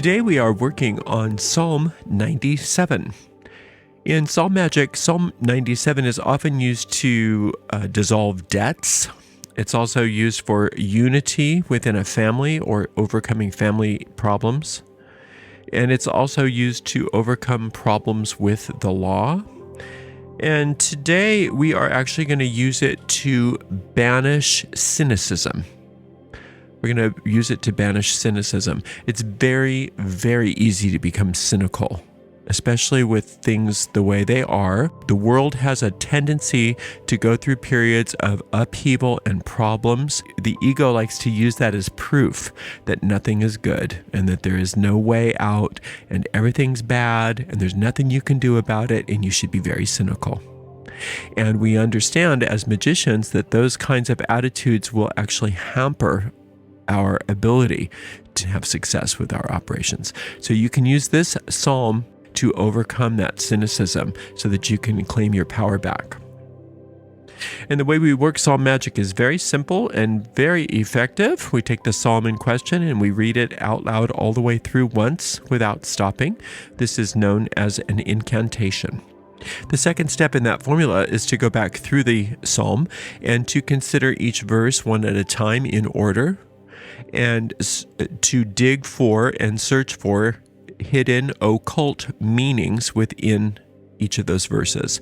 Today we are working on Psalm 97. In Psalm Magic, Psalm 97 is often used to dissolve debts. It's also used for unity within a family or overcoming family problems. And it's also used to overcome problems with the law. And today we are actually going to use it to banish cynicism. We're going to use it to banish cynicism. It's very, very easy to become cynical, especially with things the way they are. The world has a tendency to go through periods of upheaval and problems. The ego likes to use that as proof that nothing is good and that there is no way out and everything's bad and there's nothing you can do about it and you should be very cynical. And we understand as magicians that those kinds of attitudes will actually hamper our ability to have success with our operations. So you can use this psalm to overcome that cynicism so that you can claim your power back. And the way we work Psalm Magic is very simple and very effective. We take the psalm in question and we read it out loud all the way through once without stopping. This is known as an incantation. The second step in that formula is to go back through the psalm and to consider each verse one at a time in order, and to dig for and search for hidden occult meanings within each of those verses.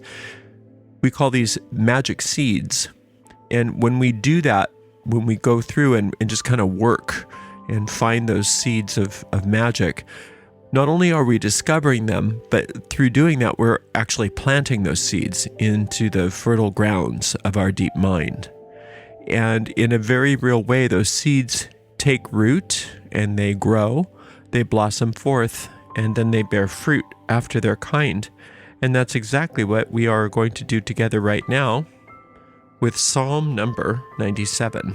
We call these magic seeds. And when we do that, when we go through and just kind of work and find those seeds of magic, not only are we discovering them, but through doing that, we're actually planting those seeds into the fertile grounds of our deep mind. And in a very real way, those seeds take root and they grow, they blossom forth, and then they bear fruit after their kind. And that's exactly what we are going to do together right now with Psalm number 97.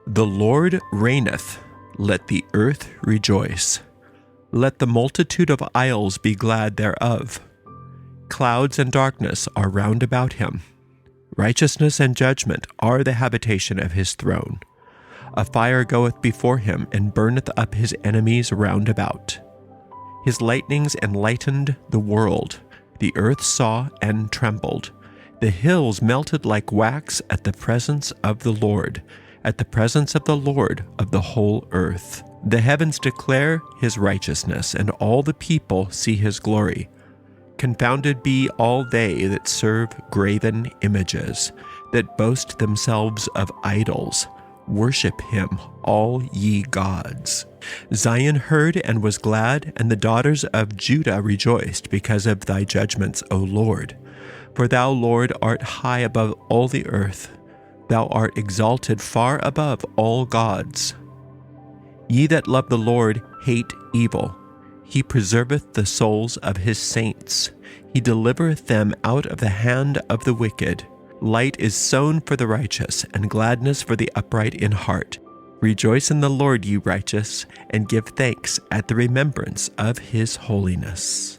The Lord reigneth, let the earth rejoice. Let the multitude of isles be glad thereof. Clouds and darkness are round about him. Righteousness and judgment are the habitation of his throne. A fire goeth before him, and burneth up his enemies round about. His lightnings enlightened the world. The earth saw and trembled. The hills melted like wax at the presence of the Lord, at the presence of the Lord of the whole earth. The heavens declare his righteousness, and all the people see his glory. Confounded be all they that serve graven images, that boast themselves of idols. Worship him, all ye gods. Zion heard and was glad, and the daughters of Judah rejoiced because of thy judgments, O Lord. For thou, Lord, art high above all the earth. Thou art exalted far above all gods. Ye that love the Lord hate evil. He preserveth the souls of his saints. He delivereth them out of the hand of the wicked. Light is sown for the righteous, and gladness for the upright in heart. Rejoice in the Lord, ye righteous, and give thanks at the remembrance of his holiness.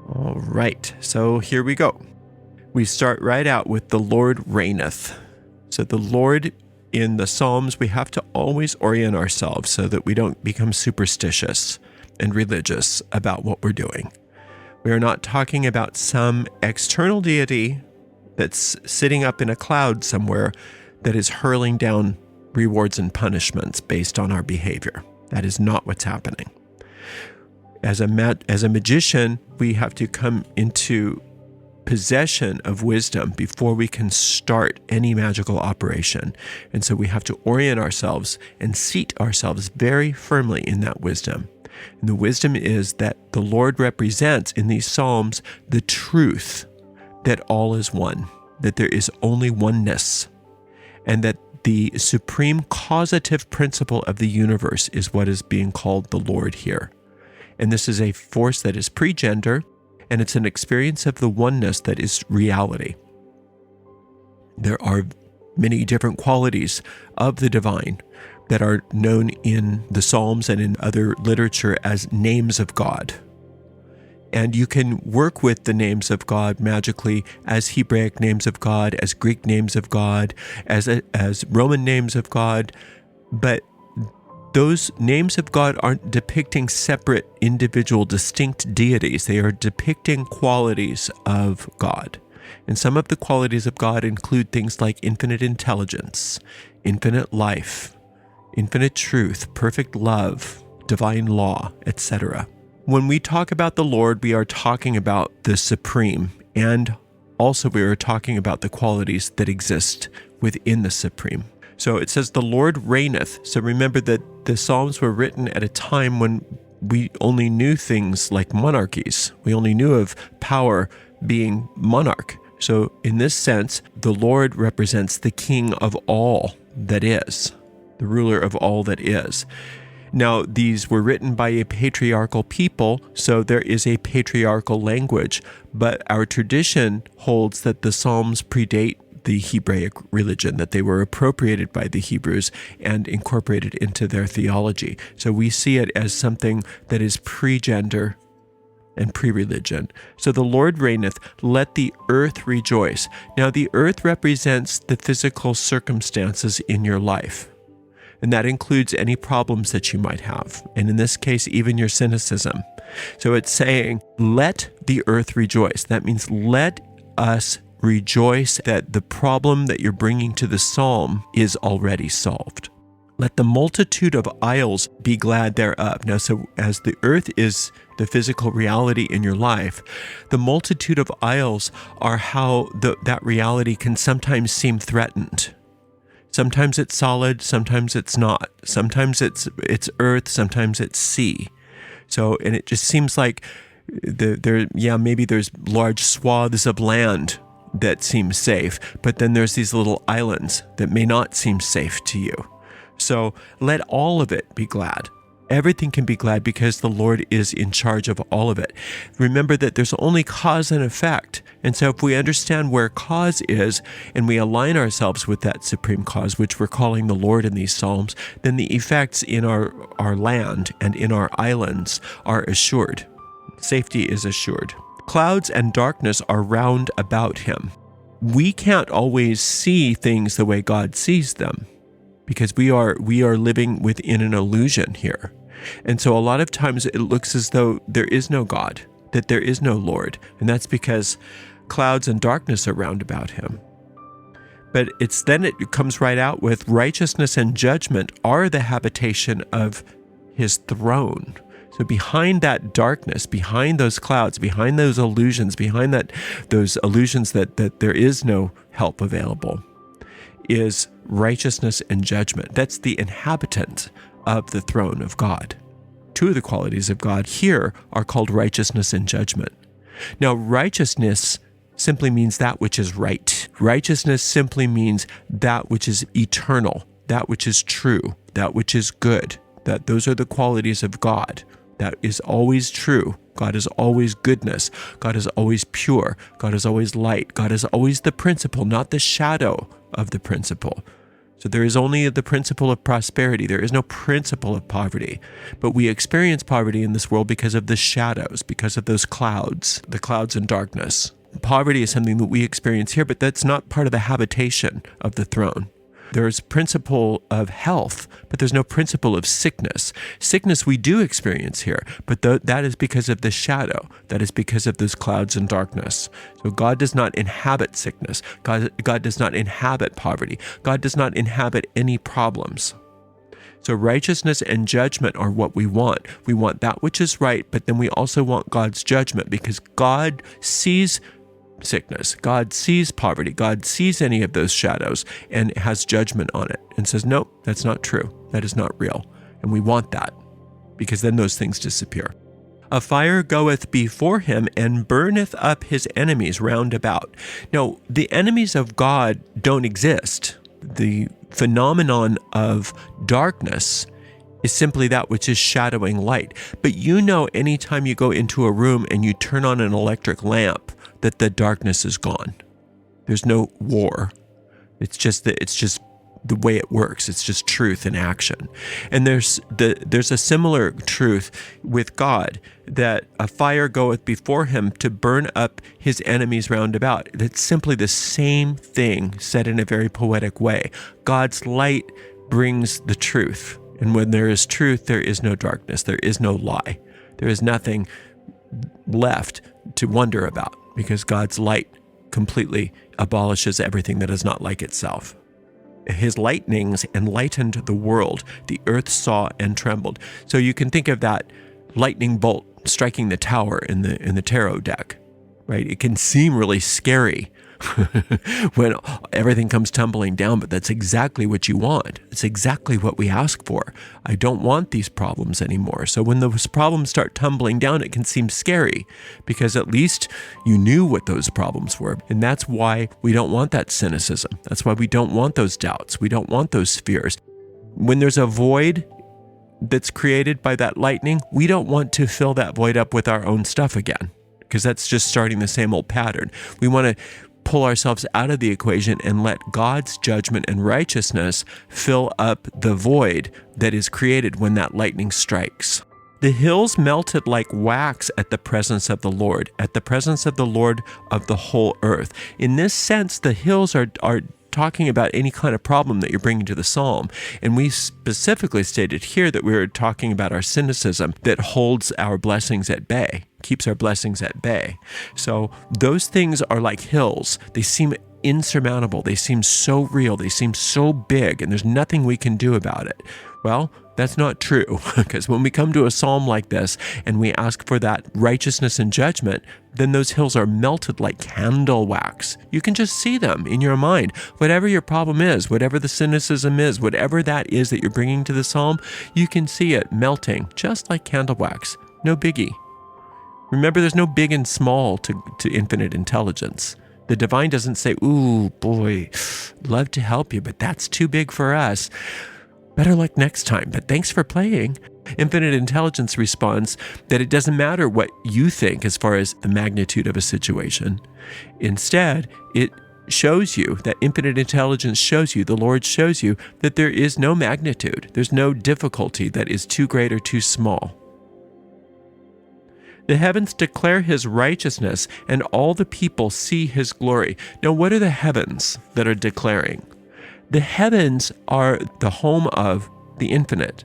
All right, so here we go. We start right out with the Lord reigneth. So the Lord in the Psalms, we have to always orient ourselves so that we don't become superstitious and religious about what we're doing. We are not talking about some external deity that's sitting up in a cloud somewhere that is hurling down rewards and punishments based on our behavior. That is not what's happening. As a magician, we have to come into possession of wisdom before we can start any magical operation. And so we have to orient ourselves and seat ourselves very firmly in that wisdom. And the wisdom is that the Lord represents in these Psalms the truth that all is one, that there is only oneness, and that the supreme causative principle of the universe is what is being called the Lord here. And this is a force that is pre-gender, and it's an experience of the oneness that is reality. There are many different qualities of the divine that are known in the Psalms and in other literature as names of God. And you can work with the names of God magically as Hebraic names of God, as Greek names of God, as Roman names of God. But those names of God aren't depicting separate, individual, distinct deities. They are depicting qualities of God. And some of the qualities of God include things like infinite intelligence, infinite life, infinite truth, perfect love, divine law, etc. When we talk about the Lord, we are talking about the supreme, and also we are talking about the qualities that exist within the supreme. So it says the Lord reigneth. So remember that the Psalms were written at a time when we only knew things like monarchies. We only knew of power being monarch. So in this sense, the Lord represents the king of all that is, the ruler of all that is. Now, these were written by a patriarchal people, so there is a patriarchal language, but our tradition holds that the Psalms predate the Hebraic religion, that they were appropriated by the Hebrews and incorporated into their theology. So we see it as something that is pre-gender and pre-religion. So the Lord reigneth, let the earth rejoice. Now the earth represents the physical circumstances in your life. And that includes any problems that you might have. And in this case, even your cynicism. So it's saying, let the earth rejoice. That means let us rejoice that the problem that you're bringing to the psalm is already solved. Let the multitude of isles be glad thereof. Now, so as the earth is the physical reality in your life, the multitude of isles are how that reality can sometimes seem threatened. Sometimes it's solid, sometimes it's not. Sometimes it's earth, sometimes it's sea. So, and it just seems like maybe there's large swaths of land that seem safe, but then there's these little islands that may not seem safe to you. So let all of it be glad. Everything can be glad because the Lord is in charge of all of it. Remember that there's only cause and effect. And so if we understand where cause is and we align ourselves with that supreme cause, which we're calling the Lord in these Psalms, then the effects in our land and in our islands are assured. Safety is assured. Clouds and darkness are round about him. We can't always see things the way God sees them, because we are living within an illusion here. And so a lot of times it looks as though there is no God, that there is no Lord. And that's because clouds and darkness are round about him. But it comes right out with righteousness and judgment are the habitation of his throne. So behind that darkness, behind those clouds, behind those illusions, those illusions that there is no help available, is righteousness and judgment. That's the inhabitant of the throne of God. Two of the qualities of God here are called righteousness and judgment. Now, righteousness simply means that which is right. Righteousness simply means that which is eternal, that which is true, that which is good. That those are the qualities of God. That is always true. God is always goodness. God is always pure. God is always light. God is always the principle, not the shadow of the principle. So there is only the principle of prosperity. There is no principle of poverty. But we experience poverty in this world because of the shadows, because of those clouds, the clouds and darkness. Poverty is something that we experience here, but that's not part of the habitation of the throne. There's principle of health, but there's no principle of sickness. Sickness we do experience here, but that is because of the shadow. That is because of those clouds and darkness. So God does not inhabit sickness. God does not inhabit poverty. God does not inhabit any problems. So righteousness and judgment are what we want. We want that which is right, but then we also want God's judgment, because God sees sickness. God sees poverty. God sees any of those shadows and has judgment on it and says, nope, that's not true. That is not real. And we want that, because then those things disappear. A fire goeth before him and burneth up his enemies round about. Now, the enemies of God don't exist. The phenomenon of darkness is simply that which is shadowing light. But anytime you go into a room and you turn on an electric lamp, that the darkness is gone. There's no war. It's just the way it works. It's just truth in action. And there's a similar truth with God, that a fire goeth before him to burn up his enemies round about. It's simply the same thing said in a very poetic way. God's light brings the truth. And when there is truth, there is no darkness. There is no lie. There is nothing left to wonder about, because God's light completely abolishes everything that is not like itself. His lightnings enlightened the world. The earth saw and trembled. So you can think of that lightning bolt striking the tower in the tarot deck, right? It can seem really scary when everything comes tumbling down, but that's exactly what you want. It's exactly what we ask for. I don't want these problems anymore. So when those problems start tumbling down, it can seem scary, because at least you knew what those problems were. And that's why we don't want that cynicism. That's why we don't want those doubts. We don't want those fears. When there's a void that's created by that lightning, we don't want to fill that void up with our own stuff again, because that's just starting the same old pattern. We want to pull ourselves out of the equation and let God's judgment and righteousness fill up the void that is created when that lightning strikes. The hills melted like wax at the presence of the Lord, at the presence of the Lord of the whole earth. In this sense, the hills are talking about any kind of problem that you're bringing to the psalm. And we specifically stated here that we were talking about our cynicism that holds our blessings at bay, keeps our blessings at bay. So those things are like hills. They seem insurmountable. They seem so real. They seem so big, and there's nothing we can do about it. Well, that's not true, because when we come to a psalm like this and we ask for that righteousness and judgment, then those hills are melted like candle wax. You can just see them in your mind. Whatever your problem is, whatever the cynicism is, whatever that is that you're bringing to the psalm, you can see it melting just like candle wax. No biggie. Remember, there's no big and small to infinite intelligence. The divine doesn't say, ooh, boy, love to help you, but that's too big for us. Better luck next time, but thanks for playing. Infinite intelligence responds that it doesn't matter what you think as far as the magnitude of a situation. Instead, it shows you, that infinite intelligence shows you, the Lord shows you that there is no magnitude. There's no difficulty that is too great or too small. The heavens declare his righteousness, and all the people see his glory. Now, what are the heavens that are declaring? The heavens are the home of the infinite.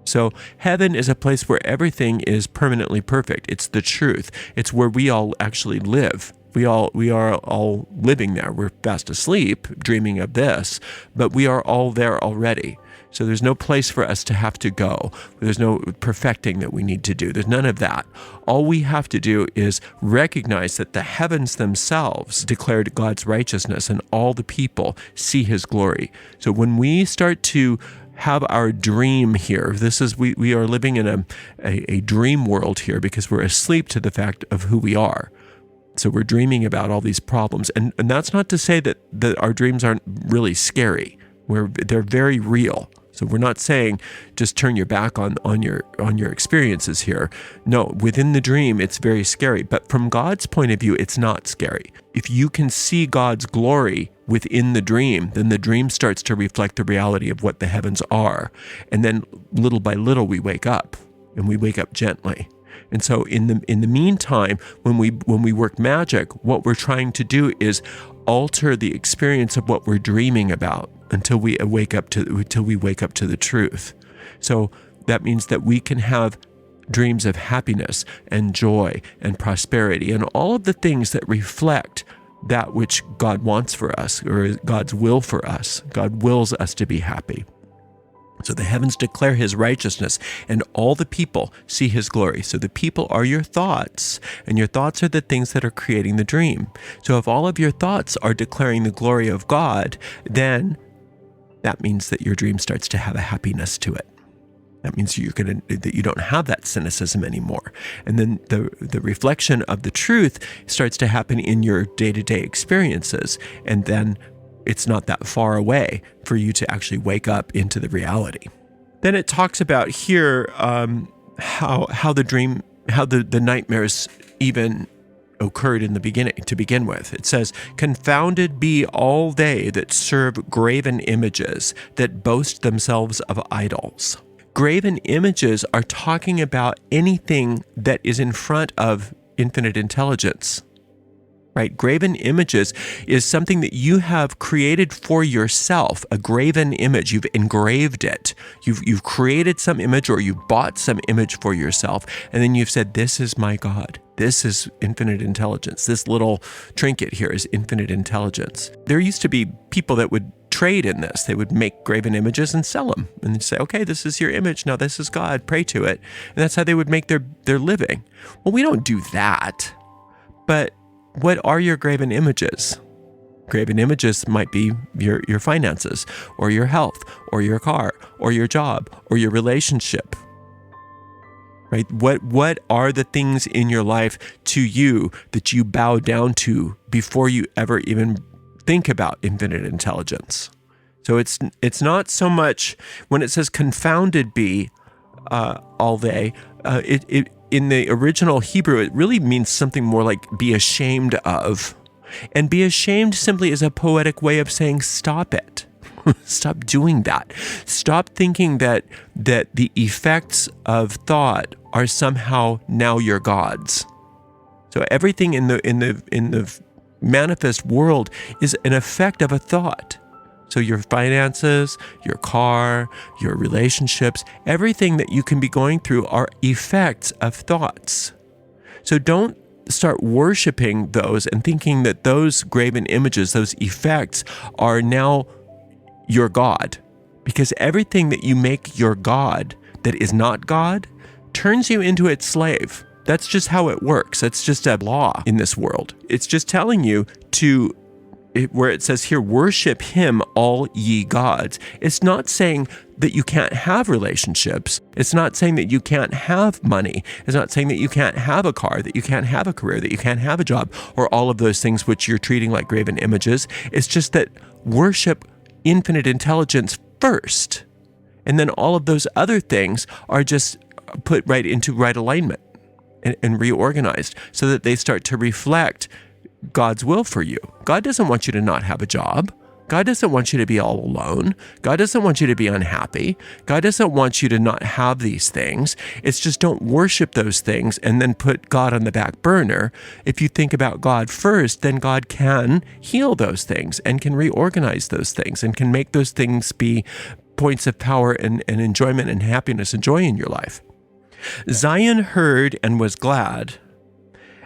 So heaven is a place where everything is permanently perfect. It's the truth. It's where we all actually live. We are all living there. We're fast asleep, dreaming of this, but we are all there already. So there's no place for us to have to go. There's no perfecting that we need to do. There's none of that. All we have to do is recognize that the heavens themselves declared God's righteousness, and all the people see his glory. So when we start to have our dream here, we are living in a dream world here, because we're asleep to the fact of who we are. So we're dreaming about all these problems. And that's not to say that our dreams aren't really scary. They're very real. So we're not saying just turn your back on your experiences here. No, within the dream, it's very scary. But from God's point of view, it's not scary. If you can see God's glory within the dream, then the dream starts to reflect the reality of what the heavens are. And then little by little, we wake up, and we wake up gently. And so in the meantime, when we work magic, what we're trying to do is alter the experience of what we're dreaming about until we wake up to the truth. So that means that we can have dreams of happiness and joy and prosperity and all of the things that reflect that which God wants for us, or God's will for us. God wills us to be happy. So the heavens declare his righteousness, and all the people see his glory. So the people are your thoughts, and your thoughts are the things that are creating the dream. So if all of your thoughts are declaring the glory of God, then that means that your dream starts to have a happiness to it. That means that you don't have that cynicism anymore. And then the reflection of the truth starts to happen in your day-to-day experiences, and then it's not that far away for you to actually wake up into the reality. Then it talks about here how the nightmares even occurred in the beginning, to begin with. It says, "Confounded be all they that serve graven images, that boast themselves of idols." Graven images are talking about anything that is in front of infinite intelligence. right? Graven images is something that you have created for yourself, a graven image. You've engraved it. You've created some image, or you bought some image for yourself, and then you've said, this is my God. This is infinite intelligence. This little trinket here is infinite intelligence. There used to be people that would trade in this. They would make graven images and sell them, and they'd say, okay, this is your image. Now this is God. Pray to it. And that's how they would make their living. Well, we don't do that. But what are your graven images? Graven images might be your finances, or your health, or your car, or your job, or your relationship. Right? What are the things in your life to you that you bow down to before you ever even think about infinite intelligence? So it's not so much when it says confounded be all they. It in the original Hebrew, it really means something more like be ashamed of. And be ashamed simply is a poetic way of saying stop it. Stop doing that. Stop thinking that the effects of thought are somehow now your gods. So everything in the manifest world is an effect of a thought. So your finances, your car, your relationships, everything that you can be going through are effects of thoughts. So don't start worshiping those and thinking that those graven images, those effects, are now your God. Because everything that you make your God that is not God turns you into its slave. That's just how it works. That's just a law in this world. It's just telling you to, where it says here, worship him, all ye gods. It's not saying that you can't have relationships. It's not saying that you can't have money. It's not saying that you can't have a car, that you can't have a career, that you can't have a job, or all of those things which you're treating like graven images. It's just that worship infinite intelligence first. And then all of those other things are just put right into right alignment and reorganized so that they start to reflect God's will for you. God doesn't want you to not have a job. God doesn't want you to be all alone. God doesn't want you to be unhappy. God doesn't want you to not have these things. It's just don't worship those things and then put God on the back burner. If you think about God first, then God can heal those things and can reorganize those things and can make those things be points of power and enjoyment and happiness and joy in your life. Zion heard and was glad,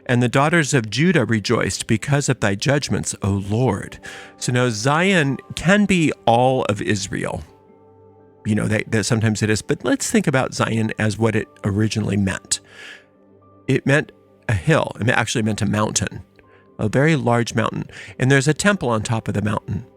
and the daughters of Judah rejoiced because of thy judgments, O Lord. So now Zion can be all of Israel. You know, that sometimes it is, but let's think about Zion as what it originally meant. It meant a hill. It actually meant a mountain, a very large mountain. And there's a temple on top of the mountain.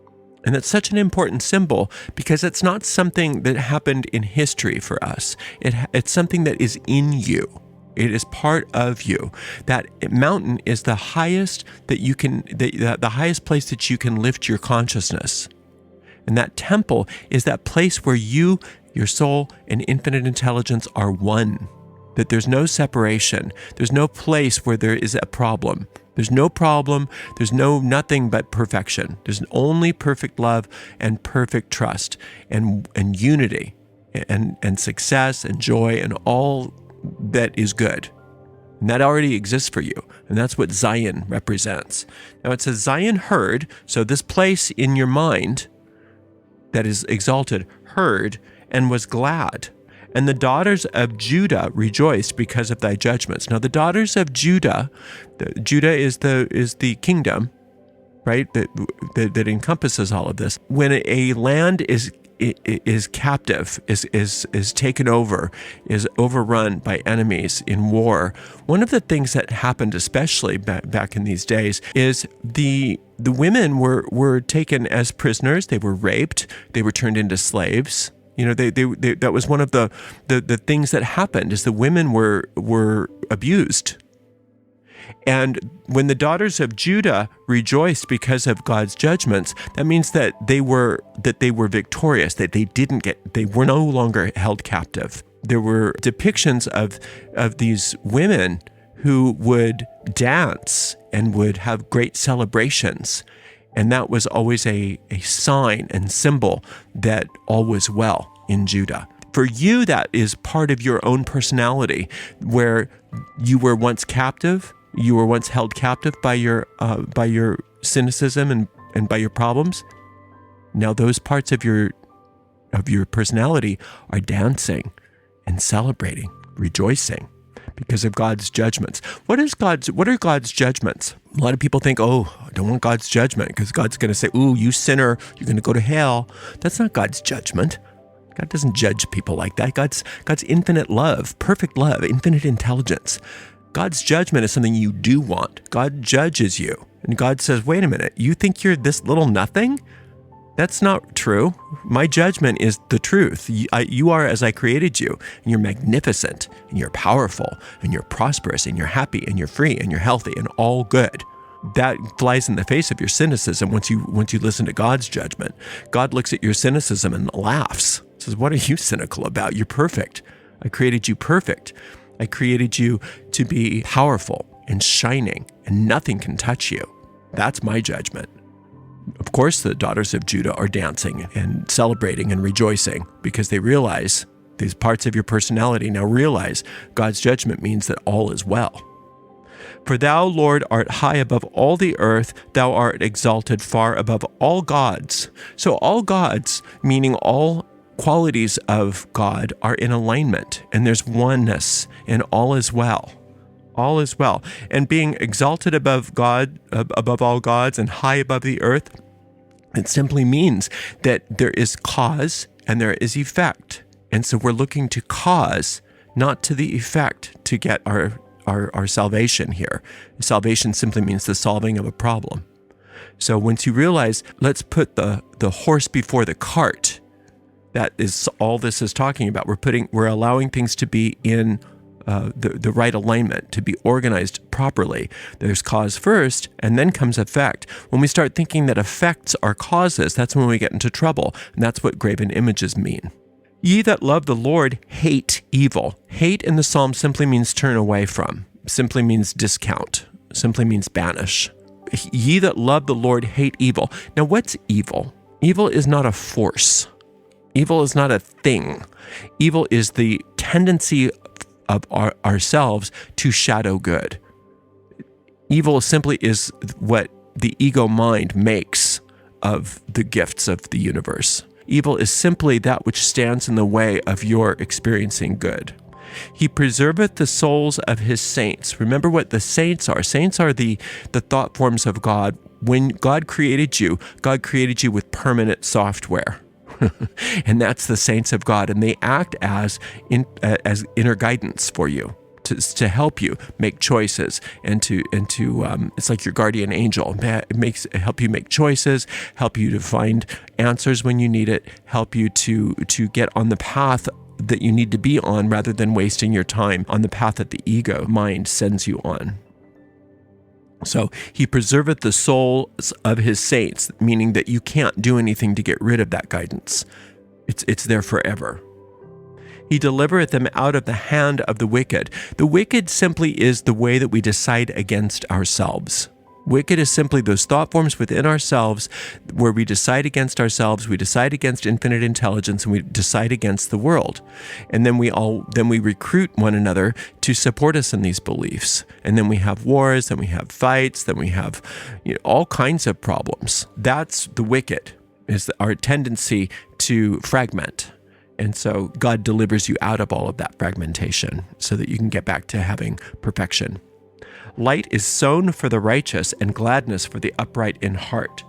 And it's such an important symbol because it's not something that happened in history for us. It's something that is in you. It is part of you. That mountain is the highest that you can, the highest place that you can lift your consciousness. And that temple is that place where you, your soul, and infinite intelligence are one. That there's no separation. There's no place where there is a problem. There's no problem. There's nothing but perfection. There's only perfect love and perfect trust and unity and success and joy and all that is good. And that already exists for you. And that's what Zion represents. Now it says Zion heard. So this place in your mind that is exalted heard and was glad. And the daughters of Judah rejoiced because of thy judgments. Now the daughters of Judah, Judah is the kingdom, right? That encompasses all of this. When a land is captive, is taken over, is overrun by enemies in war, one of the things that happened, especially back in these days, is the women were taken as prisoners. They were raped. They were turned into slaves. You know, they that was one of the things that happened, is the women were abused. And when the daughters of Judah rejoiced because of God's judgments, that means that they were victorious, that they were no longer held captive. There were depictions of these women who would dance and would have great celebrations. And that was always a sign and symbol that all was well in Judah. For you, that is part of your own personality, where you were once captive, You were once held captive by your cynicism and by your problems. Now those parts of your personality are dancing and celebrating, rejoicing because of God's judgments. What are God's judgments? A lot of people think, oh, I don't want God's judgment because God's going to say, ooh, you sinner, you're going to go to hell. That's not God's judgment. God doesn't judge people like that. God's infinite love, perfect love, infinite intelligence. God's judgment is something you do want. God judges you. And God says, wait a minute, you think you're this little nothing? That's not true. My judgment is the truth. You are as I created you, and you're magnificent, and you're powerful, and you're prosperous, and you're happy, and you're free, and you're healthy, and all good. That flies in the face of your cynicism once you listen to God's judgment. God looks at your cynicism and laughs. Says, what are you cynical about? You're perfect. I created you perfect. I created you to be powerful and shining, and nothing can touch you. That's my judgment. Of course, the daughters of Judah are dancing and celebrating and rejoicing because they realize, these parts of your personality now realize, God's judgment means that all is well. For thou, Lord, art high above all the earth, thou art exalted far above all gods. So all gods, meaning all qualities of God, are in alignment, and there's oneness, and all is well. All is well. And being exalted above God, above all gods, and high above the earth, it simply means that there is cause and there is effect. And so we're looking to cause, not to the effect, to get our salvation here. Salvation simply means the solving of a problem. So once you realize, let's put the horse before the cart, that is all this is talking about. We're allowing things to be in the right alignment, to be organized properly. There's cause first, and then comes effect. When we start thinking that effects are causes, that's when we get into trouble, and that's what graven images mean. Ye that love the Lord hate evil. Hate in the psalm simply means turn away from, simply means discount, simply means banish. Ye that love the Lord hate evil. Now what's evil? Evil is not a force. Evil is not a thing. Evil is the tendency of ourselves to shadow good. Evil simply is what the ego mind makes of the gifts of the universe. Evil is simply that which stands in the way of your experiencing good. He preserveth the souls of his saints. Remember what the saints are. Saints are the thought forms of God. When God created you with permanent software. And that's the saints of God, and they act as inner guidance for you, to help you make choices, and to it's like your guardian angel. It help you make choices, help you to find answers when you need it, help you to get on the path that you need to be on, rather than wasting your time on the path that the ego mind sends you on. So he preserveth the souls of his saints, meaning that you can't do anything to get rid of that guidance. It's there forever. He delivereth them out of the hand of the wicked. The wicked simply is the way that we decide against ourselves. Wicked is simply those thought forms within ourselves where we decide against ourselves, we decide against infinite intelligence, and we decide against the world. And then we recruit one another to support us in these beliefs. And then we have wars, then we have fights, then we have all kinds of problems. That's the wicked, is our tendency to fragment. And so God delivers you out of all of that fragmentation so that you can get back to having perfection. Light is sown for the righteous, and gladness for the upright in heart.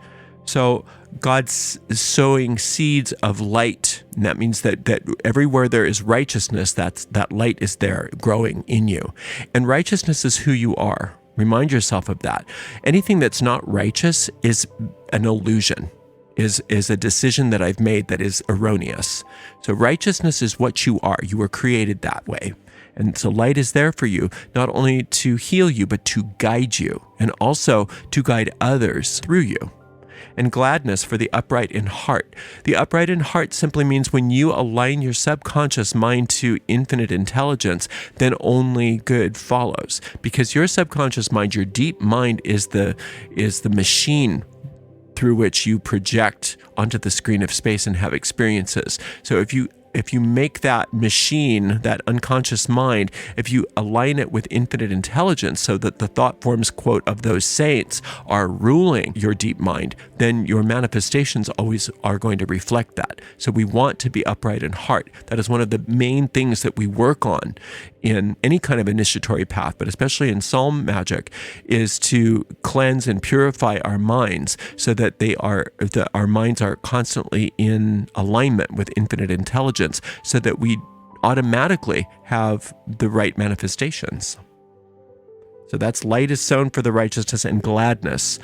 So God's sowing seeds of light, and that means that everywhere there is righteousness, that light is there growing in you. And righteousness is who you are. Remind yourself of that. Anything that's not righteous is an illusion, is a decision that I've made that is erroneous. So righteousness is what you are. You were created that way. And so light is there for you, not only to heal you, but to guide you, and also to guide others through you. And gladness for the upright in heart. The upright in heart simply means when you align your subconscious mind to infinite intelligence, then only good follows. Because your subconscious mind, your deep mind, is the machine through which you project onto the screen of space and have experiences. So if you if you make that machine, that unconscious mind, if you align it with infinite intelligence so that the thought forms, quote, of those saints are ruling your deep mind, then your manifestations always are going to reflect that. So we want to be upright in heart. That is one of the main things that we work on in any kind of initiatory path, but especially in psalm magic, is to cleanse and purify our minds so that our minds are constantly in alignment with infinite intelligence, so that we automatically have the right manifestations. So that's light is sown for the righteousness and gladness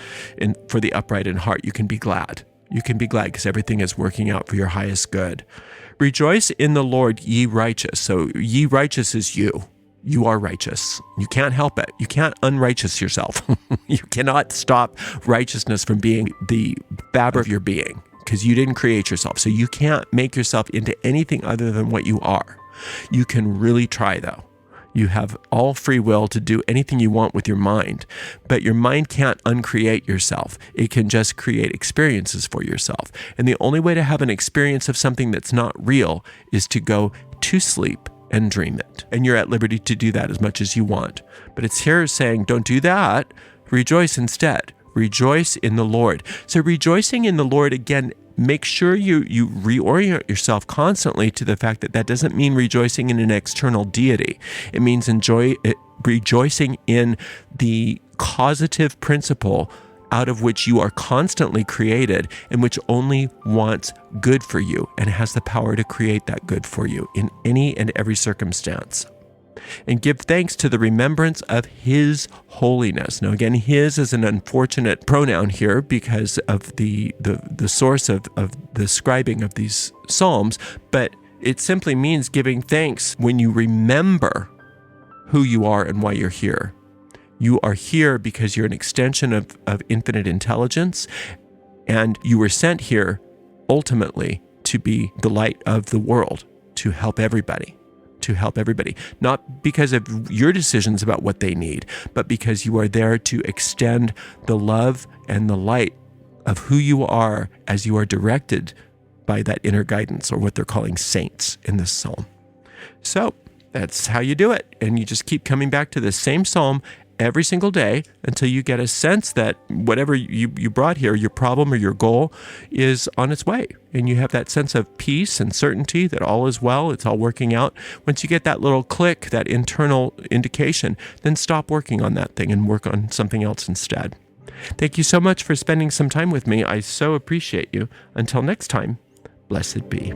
for the upright in heart. You can be glad. You can be glad because everything is working out for your highest good. Rejoice in the Lord, ye righteous. So ye righteous is you. You are righteous. You can't help it. You can't unrighteous yourself. You cannot stop righteousness from being the fabric of your being because you didn't create yourself. So you can't make yourself into anything other than what you are. You can really try, though. You have all free will to do anything you want with your mind, but your mind can't uncreate yourself. It can just create experiences for yourself. And the only way to have an experience of something that's not real is to go to sleep and dream it. And you're at liberty to do that as much as you want. But it's here saying, don't do that. Rejoice instead. Rejoice in the Lord. So rejoicing in the Lord, again, make sure you reorient yourself constantly to the fact that doesn't mean rejoicing in an external deity. It means rejoicing in the causative principle out of which you are constantly created and which only wants good for you and has the power to create that good for you in any and every circumstance. And give thanks to the remembrance of his holiness. Now, again, his is an unfortunate pronoun here because of the source of the scribing of these psalms, but it simply means giving thanks when you remember who you are and why you're here. You are here because you're an extension of infinite intelligence, and you were sent here ultimately to be the light of the world, to help everybody. Not because of your decisions about what they need, but because you are there to extend the love and the light of who you are as you are directed by that inner guidance, or what they're calling saints in this psalm. So that's how you do it. And you just keep coming back to the same psalm every single day until you get a sense that whatever you brought here, your problem or your goal, is on its way. And you have that sense of peace and certainty that all is well, it's all working out. Once you get that little click, that internal indication, then stop working on that thing and work on something else instead. Thank you so much for spending some time with me. I so appreciate you. Until next time, blessed be.